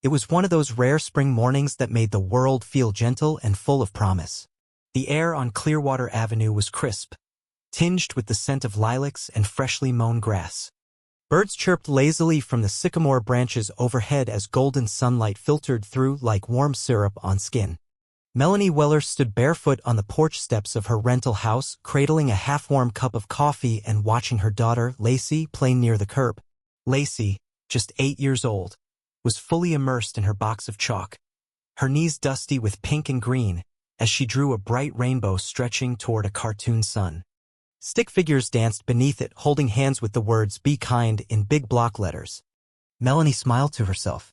It was one of those rare spring mornings that made the world feel gentle and full of promise. The air on Clearwater Avenue was crisp, tinged with the scent of lilacs and freshly mown grass. Birds chirped lazily from the sycamore branches overhead as golden sunlight filtered through like warm syrup on skin. Melanie Weller stood barefoot on the porch steps of her rental house, cradling a half-warm cup of coffee and watching her daughter, Lacey, play near the curb. Lacey, just 8 years old, was fully immersed in her box of chalk, her knees dusty with pink and green, as she drew a bright rainbow stretching toward a cartoon sun. Stick figures danced beneath it, holding hands with the words, "Be kind," in big block letters. Melanie smiled to herself.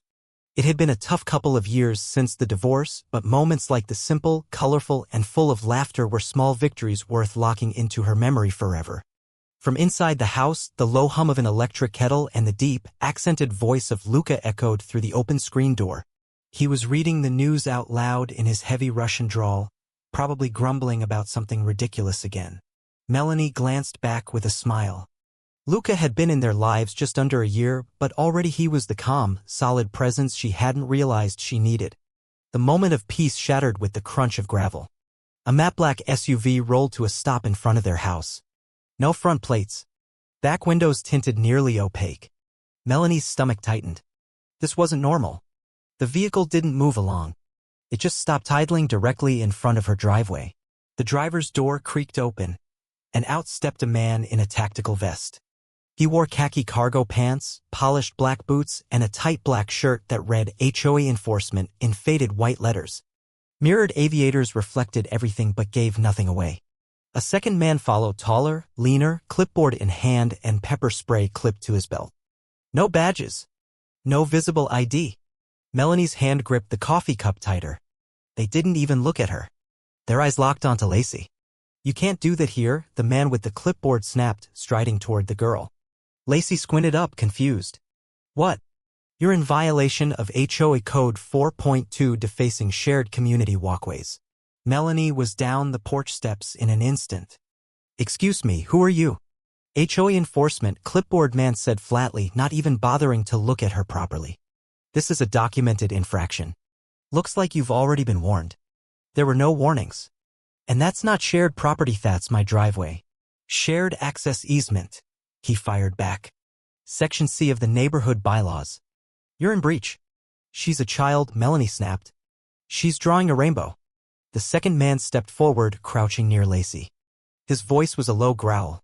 It had been a tough couple of years since the divorce, but moments like the simple, colorful, and full of laughter were small victories worth locking into her memory forever. From inside the house, the low hum of an electric kettle and the deep, accented voice of Luca echoed through the open screen door. He was reading the news out loud in his heavy Russian drawl, probably grumbling about something ridiculous again. Melanie glanced back with a smile. Luca had been in their lives just under a year, but already he was the calm, solid presence she hadn't realized she needed. The moment of peace shattered with the crunch of gravel. A matte black SUV rolled to a stop in front of their house. No front plates. Back windows tinted nearly opaque. Melanie's stomach tightened. This wasn't normal. The vehicle didn't move along. It just stopped idling directly in front of her driveway. The driver's door creaked open, and out stepped a man in a tactical vest. He wore khaki cargo pants, polished black boots, and a tight black shirt that read HOA enforcement in faded white letters. Mirrored aviators reflected everything but gave nothing away. A second man followed, taller, leaner, clipboard in hand and pepper spray clipped to his belt. No badges. No visible ID. Melanie's hand gripped the coffee cup tighter. They didn't even look at her. Their eyes locked onto Lacey. "You can't do that here," the man with the clipboard snapped, striding toward the girl. Lacey squinted up, confused. "What?" "You're in violation of HOA Code 4.2 defacing shared community walkways." Melanie was down the porch steps in an instant. "Excuse me, who are you?" "HOA enforcement," clipboard man said flatly, not even bothering to look at her properly. "This is a documented infraction. Looks like you've already been warned." "There were no warnings. And that's not shared property, that's my driveway." "Shared access easement," he fired back. "Section C of the neighborhood bylaws. You're in breach." "She's a child," Melanie snapped. "She's drawing a rainbow." The second man stepped forward, crouching near Lacey. His voice was a low growl.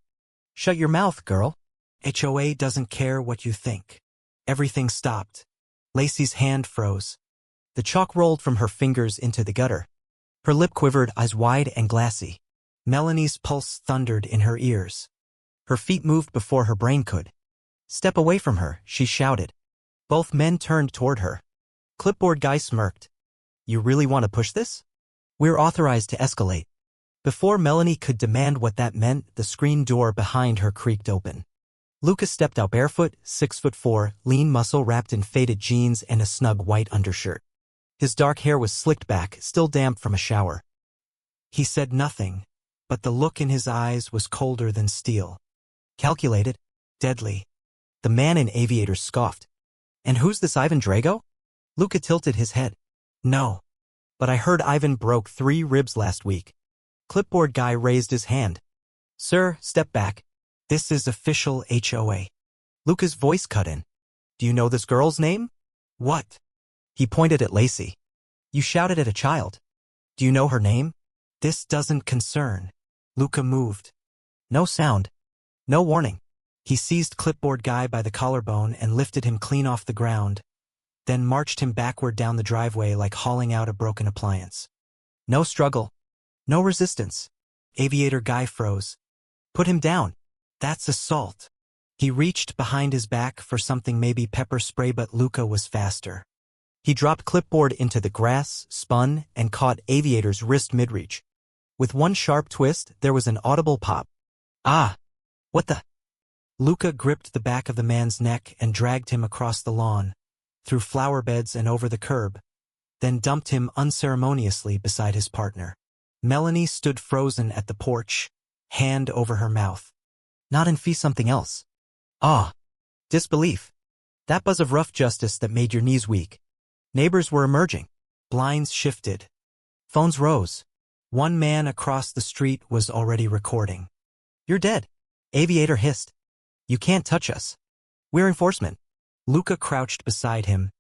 "Shut your mouth, girl. HOA doesn't care what you think." Everything stopped. Lacey's hand froze. The chalk rolled from her fingers into the gutter. Her lip quivered, eyes wide and glassy. Melanie's pulse thundered in her ears. Her feet moved before her brain could. "Step away from her," she shouted. Both men turned toward her. Clipboard guy smirked. "You really want to push this? We're authorized to escalate." Before Melanie could demand what that meant, the screen door behind her creaked open. Lucas stepped out barefoot, 6'4", lean muscle wrapped in faded jeans and a snug white undershirt. His dark hair was slicked back, still damp from a shower. He said nothing, but the look in his eyes was colder than steel. Calculated, deadly. The man in aviators scoffed. "And who's this Ivan Drago?" Luca tilted his head. "No. But I heard Ivan broke 3 ribs last week." Clipboard guy raised his hand. "Sir, step back. This is official HOA." Luca's voice cut in. "Do you know this girl's name?" "What?" He pointed at Lacey. "You shouted at a child. Do you know her name?" "This doesn't concern." Luca moved. No sound. No warning. He seized clipboard guy by the collarbone and lifted him clean off the ground, then marched him backward down the driveway like hauling out a broken appliance. No struggle. No resistance. Aviator guy froze. "Put him down. That's assault." He reached behind his back for something, maybe pepper spray, but Luca was faster. He dropped clipboard into the grass, spun, and caught Aviator's wrist mid-reach. With one sharp twist, there was an audible pop. "Ah! What the?" Luca gripped the back of the man's neck and dragged him across the lawn, through flower beds and over the curb, then dumped him unceremoniously beside his partner. Melanie stood frozen at the porch, hand over her mouth. "Not in fee something else." "Ah." Disbelief. That buzz of rough justice that made your knees weak. Neighbors were emerging. Blinds shifted. Phones rose. One man across the street was already recording. "You're dead," Aviator hissed. "You can't touch us. We're enforcement." Luca crouched beside him,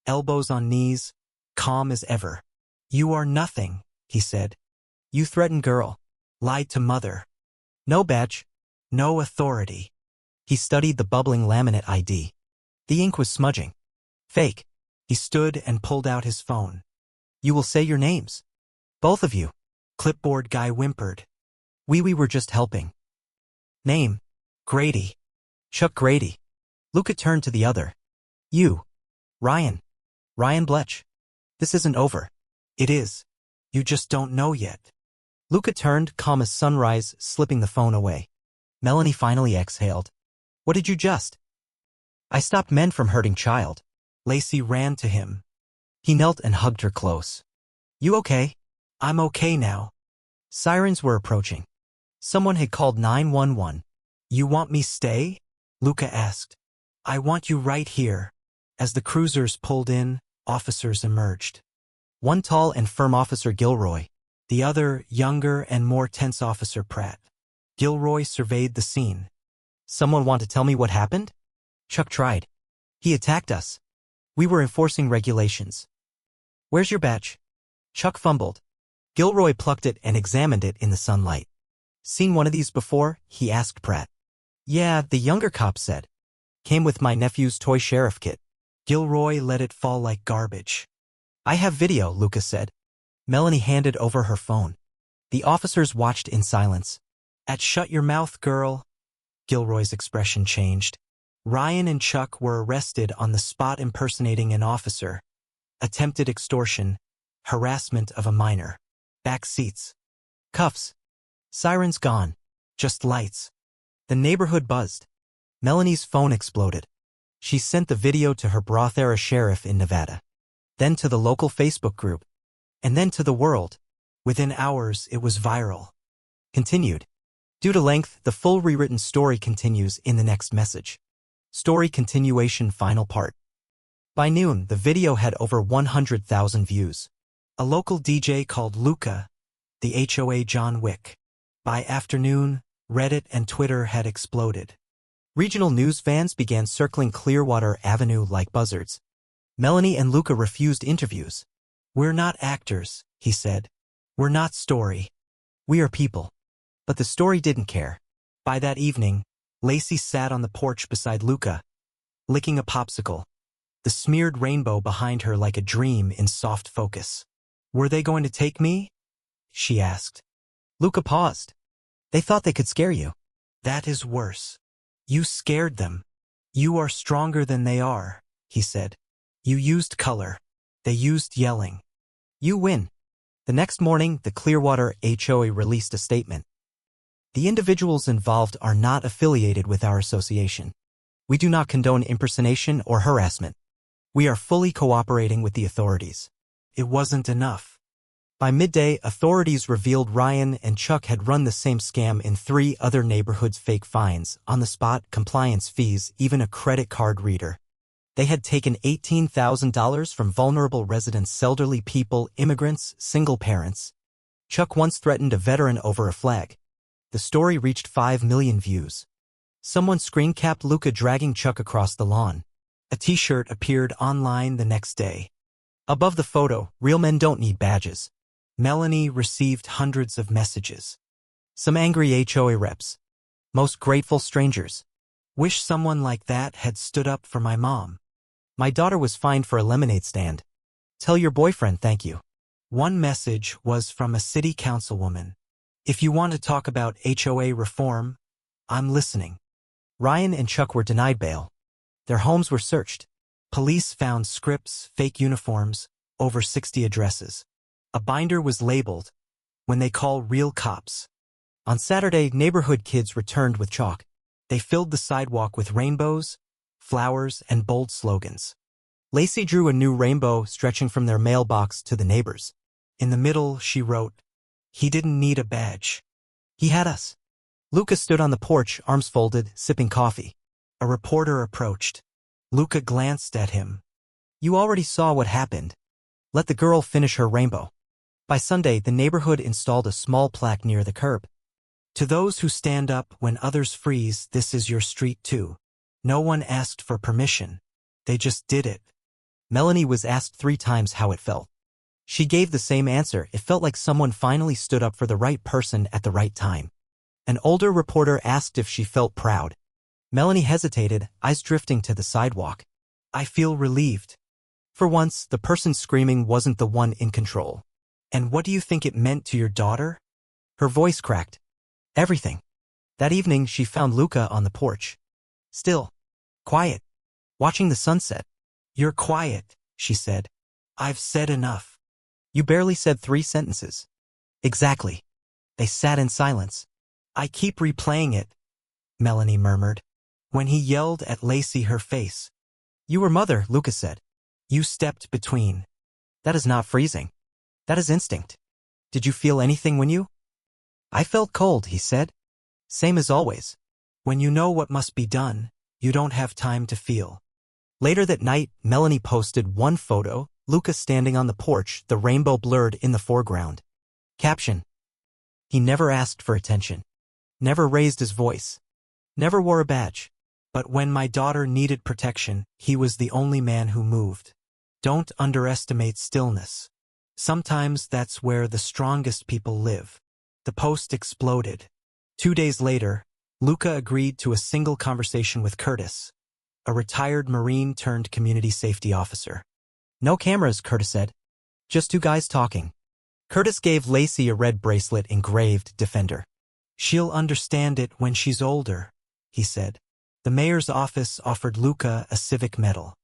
elbows on knees, calm as ever. "You are nothing," he said. "You threatened girl. Lied to mother. No badge. No authority." He studied the bubbling laminate ID. The ink was smudging. "Fake." He stood and pulled out his phone. "You will say your names. Both of you." Clipboard guy whimpered. We were just helping." "Name?" "Grady. Chuck Grady." Luca turned to the other. "You. Ryan. Ryan Bletch. This isn't over." "It is. You just don't know yet." Luca turned, calm as sunrise, slipping the phone away. Melanie finally exhaled. "What did you just?" "I stopped men from hurting child." Lacey ran to him. He knelt and hugged her close. "You okay?" "I'm okay now." Sirens were approaching. Someone had called 911. "You want me stay?" Luca asked. "I want you right here." As the cruisers pulled in, officers emerged. One tall and firm Officer Gilroy, the other younger and more tense Officer Pratt. Gilroy surveyed the scene. "Someone want to tell me what happened?" Chuck tried. "He attacked us. We were enforcing regulations." "Where's your badge?" Chuck fumbled. Gilroy plucked it and examined it in the sunlight. "Seen one of these before?" he asked Pratt. "Yeah," the younger cop said. "Came with my nephew's toy sheriff kit." Gilroy let it fall like garbage. "I have video," Luca said. Melanie handed over her phone. The officers watched in silence. At "Shut your mouth, girl," Gilroy's expression changed. Ryan and Chuck were arrested on the spot impersonating an officer. Attempted extortion. Harassment of a minor. Back seats. Cuffs. Sirens gone. Just lights. The neighborhood buzzed. Melanie's phone exploded. She sent the video to her broth-era sheriff in Nevada. Then to the local Facebook group. And then to the world. Within hours, it was viral. Continued. Due to length, the full rewritten story continues in the next message. Story continuation final part. By noon, the video had over 100,000 views. A local DJ called Luca, the HOA John Wick. By afternoon, Reddit and Twitter had exploded. Regional news vans began circling Clearwater Avenue like buzzards. Melanie and Luca refused interviews. "We're not actors," he said. "We're not story. We are people." But the story didn't care. By that evening, Lacey sat on the porch beside Luca, licking a popsicle, the smeared rainbow behind her like a dream in soft focus. "Were they going to take me?" she asked. Luca paused. "They thought they could scare you." "That is worse. You scared them. You are stronger than they are," he said. "You used color. They used yelling. You win." The next morning, the Clearwater HOA released a statement. "The individuals involved are not affiliated with our association. We do not condone impersonation or harassment. We are fully cooperating with the authorities." It wasn't enough. By midday, authorities revealed Ryan and Chuck had run the same scam in 3 other neighborhoods: fake fines, on-the-spot compliance fees, even a credit card reader. They had taken $18,000 from vulnerable residents, elderly people, immigrants, single parents. Chuck once threatened a veteran over a flag. The story reached 5 million views. Someone screen-capped Luca dragging Chuck across the lawn. A t-shirt appeared online the next day. Above the photo, "Real men don't need badges." Melanie received hundreds of messages. Some angry HOA reps. Most grateful strangers. "Wish someone like that had stood up for my mom. My daughter was fined for a lemonade stand. Tell your boyfriend thank you." One message was from a city councilwoman. "If you want to talk about HOA reform, I'm listening." Ryan and Chuck were denied bail. Their homes were searched. Police found scripts, fake uniforms, over 60 addresses. A binder was labeled, "When they call real cops." On Saturday, neighborhood kids returned with chalk. They filled the sidewalk with rainbows, flowers, and bold slogans. Lacey drew a new rainbow stretching from their mailbox to the neighbors. In the middle, she wrote, "He didn't need a badge. He had us." Luca stood on the porch, arms folded, sipping coffee. A reporter approached. Luca glanced at him. You already saw what happened. Let the girl finish her rainbow. By Sunday, the neighborhood installed a small plaque near the curb. To those who stand up when others freeze, this is your street too. No one asked for permission. They just did it. Melanie was asked 3 times how it felt. She gave the same answer. It felt like someone finally stood up for the right person at the right time. An older reporter asked if she felt proud. Melanie hesitated, eyes drifting to the sidewalk. I feel relieved. For once, the person screaming wasn't the one in control. And what do you think it meant to your daughter? Her voice cracked. Everything. That evening, she found Luca on the porch. Still. Quiet. Watching the sunset. You're quiet, she said. I've said enough. You barely said 3 sentences. Exactly. They sat in silence. I keep replaying it, Melanie murmured. When he yelled at Lacey, her face. You were mother, Luca said. You stepped between. That is not freezing. That is instinct. Did you feel anything when you? I felt cold, he said. Same as always. When you know what must be done, you don't have time to feel. Later that night, Melanie posted one photo, Luca standing on the porch, the rainbow blurred in the foreground. Caption. He never asked for attention. Never raised his voice. Never wore a badge. But when my daughter needed protection, he was the only man who moved. Don't underestimate stillness. Sometimes that's where the strongest people live. The post exploded. 2 days later, Luca agreed to a single conversation with Curtis, a retired Marine turned community safety officer. No cameras, Curtis said. Just 2 guys talking. Curtis gave Lacey a red bracelet engraved Defender. She'll understand it when she's older, he said. The mayor's office offered Luca a civic medal.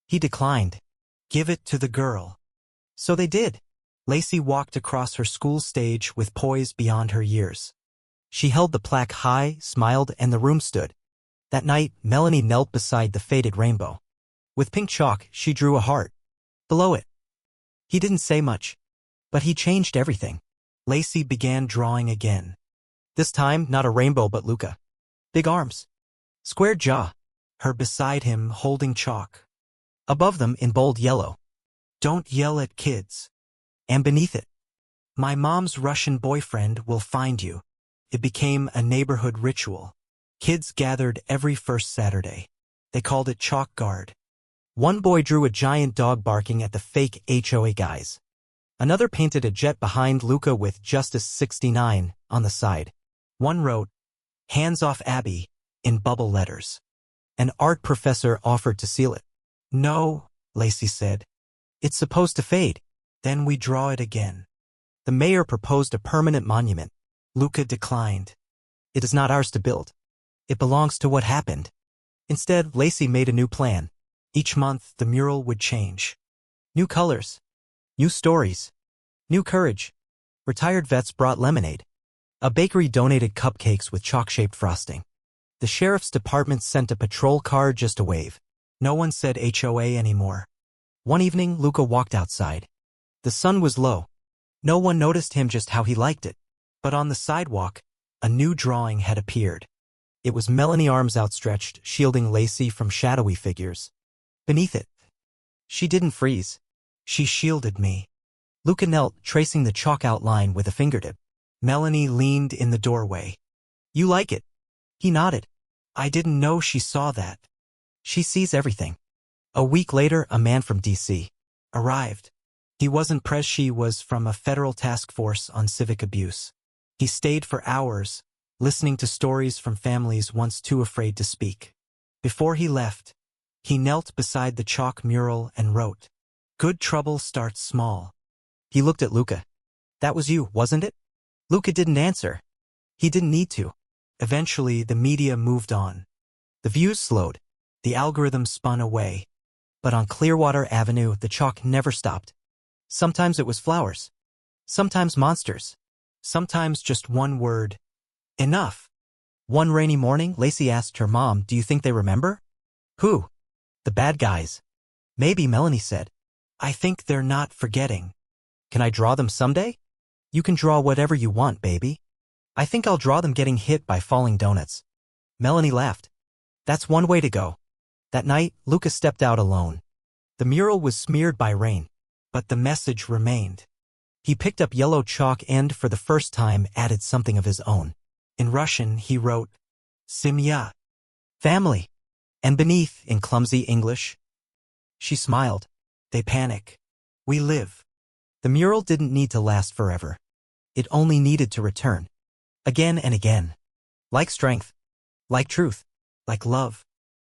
He declined. Give it to the girl. So they did. Lacey walked across her school stage with poise beyond her years. She held the plaque high, smiled, and the room stood. That night, Melanie knelt beside the faded rainbow. With pink chalk, she drew a heart. Below it. He didn't say much. But he changed everything. Lacey began drawing again. This time, not a rainbow but Luca. Big arms. Squared jaw. Her beside him, holding chalk. Above them, in bold yellow. Don't yell at kids. And beneath it. My mom's Russian boyfriend will find you. It became a neighborhood ritual. Kids gathered every first Saturday. They called it Chalk Guard. One boy drew a giant dog barking at the fake HOA guys. Another painted a jet behind Luca with Justice 69 on the side. One wrote, Hands off Abby, in bubble letters. An art professor offered to seal it. No, Lacey said. It's supposed to fade. Then we draw it again. The mayor proposed a permanent monument. Luca declined. It is not ours to build. It belongs to what happened. Instead, Lacey made a new plan. Each month, the mural would change. New colors. New stories. New courage. Retired vets brought lemonade. A bakery donated cupcakes with chalk-shaped frosting. The sheriff's department sent a patrol car just to wave. No one said HOA anymore. One evening, Luca walked outside. The sun was low. No one noticed him just how he liked it. But on the sidewalk, a new drawing had appeared. It was Melanie, arms outstretched, shielding Lacey from shadowy figures. Beneath it. She didn't freeze. She shielded me. Luca knelt, tracing the chalk outline with a fingertip. Melanie leaned in the doorway. You like it? He nodded. I didn't know she saw that. She sees everything. A week later, a man from D.C. arrived. He wasn't press. She was from a federal task force on civic abuse. He stayed for hours, listening to stories from families once too afraid to speak. Before he left, he knelt beside the chalk mural and wrote, Good trouble starts small. He looked at Luca. That was you, wasn't it? Luca didn't answer. He didn't need to. Eventually, the media moved on. The views slowed. The algorithm spun away. But on Clearwater Avenue, the chalk never stopped. Sometimes it was flowers. Sometimes monsters. Sometimes just one word. Enough. One rainy morning, Lacey asked her mom, Do you think they remember? Who? The bad guys. Maybe, Melanie said. I think they're not forgetting. Can I draw them someday? You can draw whatever you want, baby. I think I'll draw them getting hit by falling donuts. Melanie laughed. That's one way to go. That night, Luca stepped out alone. The mural was smeared by rain, but the message remained. He picked up yellow chalk and, for the first time, added something of his own. In Russian, he wrote, Semya, family, and beneath, in clumsy English. She smiled. They panic. We live. The mural didn't need to last forever. It only needed to return. Again and again. Like strength. Like truth. Like love.